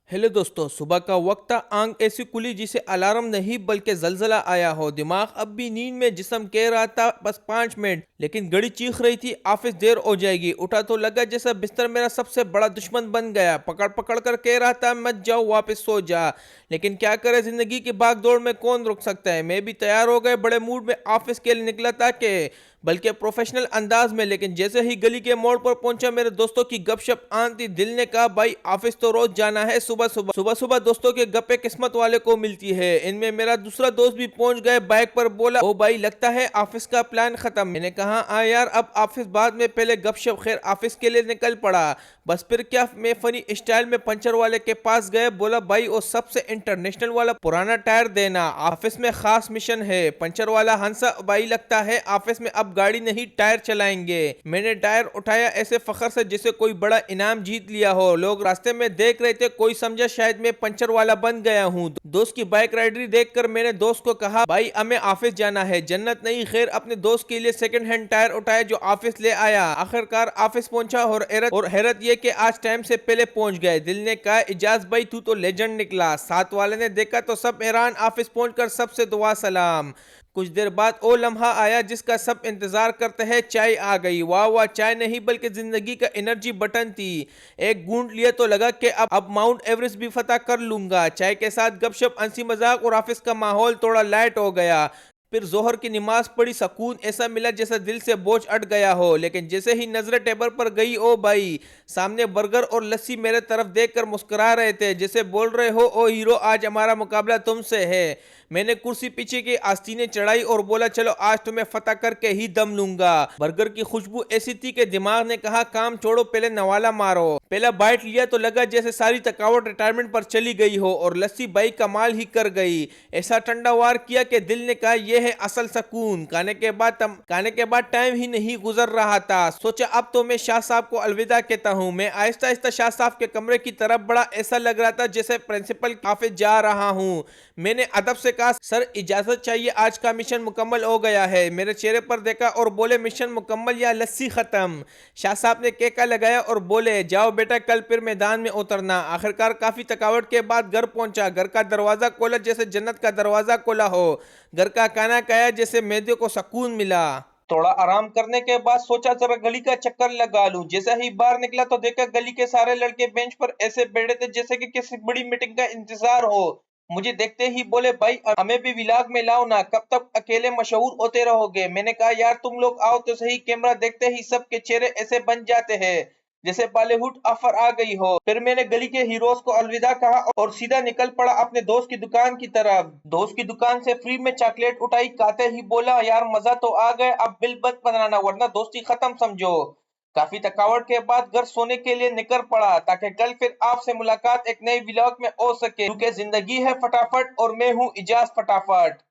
Hello दोस्तों, सुबह का वक्त था। आंख ऐसी खुली जिसे अलार्म नहीं बल्कि जलजला आया हो। दिमाग अब भी नींद में, जिस्म कह रहा था बस 5 मिनट, लेकिन घड़ी चीख रही थी ऑफिस देर हो जाएगी। उठा तो लगा जैसा बिस्तर मेरा सबसे बड़ा दुश्मन बन गया। पकड़ पकड़ कर कह रहा था मत जाओ, वापस सो जा। लेकिन क्या करे, जिंदगी की भाग दौड़ में कौन रुक सकता है। मैं भी तैयार हो गए, बड़े मूड में ऑफिस के लिए निकला था कि बल्कि प्रोफेशनल अंदाज में। लेकिन जैसे ही गली के मोड़ पर पहुंचा, मेरे दोस्तों की गपशप आती। दिल ने कहा भाई ऑफिस तो रोज जाना है। सुबह सुबह सुबह सुबह दोस्तों के गप्पे किस्मत वाले को मिलती है। इनमें मेरा दूसरा दोस्त भी पहुंच गए बाइक पर। बोला ओ भाई, लगता है ऑफिस का प्लान खत्म। मैंने कहा हाँ यार, अब ऑफिस बाद में, पहले गपशप। खैर ऑफिस के लिए निकल पड़ा। बस फिर क्या, मैं फनी स्टाइल में पंचर वाले के पास गए। बोला भाई वो सबसे इंटरनेशनल वाला पुराना टायर देना, ऑफिस में खास मिशन है। पंचर वाला हंसा, भाई लगता है ऑफिस में अब गाड़ी नहीं टायर चलाएंगे। मैंने टायर उठाया ऐसे फखर से जैसे कोई बड़ा इनाम जीत लिया हो। लोग रास्ते में देख रहे थे, कोई समझा शायद मैं पंचर वाला बन गया हूँ। दोस्त की बाइक राइडरी देखकर मैंने दोस्त को कहा भाई हमें ऑफिस जाना है, जन्नत नहीं। खैर अपने दोस्त के लिए सेकंड हैंड टायर उठाया जो ऑफिस ले आया। आखिरकार ऑफिस पहुंचा और हैरत ये कि आज टाइम से पहले पहुंच गए। दिल ने कहा इजाज भाई तू तो लेजेंड निकला। साथ वाले ने देखा तो सब हैरान। ऑफिस पहुंचकर सबसे दुआ सलाम। कुछ देर बाद ओ लम्हा आया जिसका सब इंतजार करते हैं। चाय आ गई। वाह वाह, चाय नहीं बल्कि जिंदगी का एनर्जी बटन थी। एक घूंट लिया तो लगा कि अब माउंट एवरेस्ट भी फतह कर लूंगा। चाय के साथ गपशप, हंसी मजाक और ऑफिस का माहौल थोड़ा लाइट हो गया। फिर जोहर की नमाज पढ़ी। सुकून ऐसा मिला जैसा दिल से बोझ अट गया हो। लेकिन जैसे ही नजरें टेबल पर गई, ओ भाई सामने बर्गर और लस्सी मेरे तरफ देखकर मुस्कुरा रहे थे, जैसे बोल रहे हो ओ हीरो आज हमारा मुकाबला तुमसे है। मैंने कुर्सी पीछे की आस्तीनें चढ़ाई और बोला चलो आज तुम्हें फतह करके ही दम लूंगा। बर्गर की खुशबू ऐसी थी कि दिमाग ने कहा काम छोड़ो, पहले नवाला मारो। पहला बाइट लिया तो लगा जैसे सारी थकावट रिटायरमेंट पर चली गई हो। और लस्सी भाई कमाल ही कर गई। ऐसा ठंडा वार किया कि दिल ने कहा यह है असल सुकून। खाने के बाद टाइम ही नहीं गुजर रहा था। सोचा अब तो मैं शाह साहब को अलविदा कहता हूँ। मैं आहिस्ता आहिस्ता शाह साहब के कमरे की तरफ बढ़ा। ऐसा लग रहा था जैसे प्रिंसिपल ऑफिस जा रहा हूँ। मैंने अदब से कहा सर इजाजत चाहिए, आज का मिशन मुकम्मल हो गया है। मेरे चेहरे पर देखा और बोले मिशन मुकम्मल या लस्सी खत्म। शाह साहब ने केका लगाया और बोले जाओ बेटा, कल फिर मैदान में उतरना। आखिरकार काफी थकावट के बाद घर पहुंचा। घर का दरवाजा खोला जैसे जन्नत का दरवाजा खोला हो। घर का खाना खाया जैसे मैदे को सुकून मिला। थोड़ा आराम करने के बाद सोचा जरा गली का चक्कर लगा लूं। जैसे ही बाहर निकला तो देखा गली के सारे लड़के बेंच पर ऐसे बैठे थे जैसे कि किसी बड़ी मीटिंग का इंतजार हो। मुझे देखते ही बोले भाई हमें भी व्लॉग में लाओ ना, कब तक अकेले मशहूर होते रहोगे। मैंने कहा यार तुम लोग आओ तो सही। कैमरा देखते ही सबके चेहरे ऐसे बन जाते हैं जैसे बॉलीवुड ऑफर आ गई हो। फिर मैंने गली के हीरोज को अलविदा कहा और सीधा निकल पड़ा अपने दोस्त की दुकान की तरफ। दोस्त की दुकान से फ्री में चॉकलेट उठाई। खाते ही बोला यार मजा तो आ गए, अब बिल मत बनाना वरना दोस्ती खत्म समझो। काफी थकावट के बाद घर सोने के लिए निकल पड़ा ताकि कल फिर आपसे मुलाकात एक नए व्लॉग में हो सके, क्योंकि जिंदगी है फटाफट और मैं हूँ इजाज फटाफट।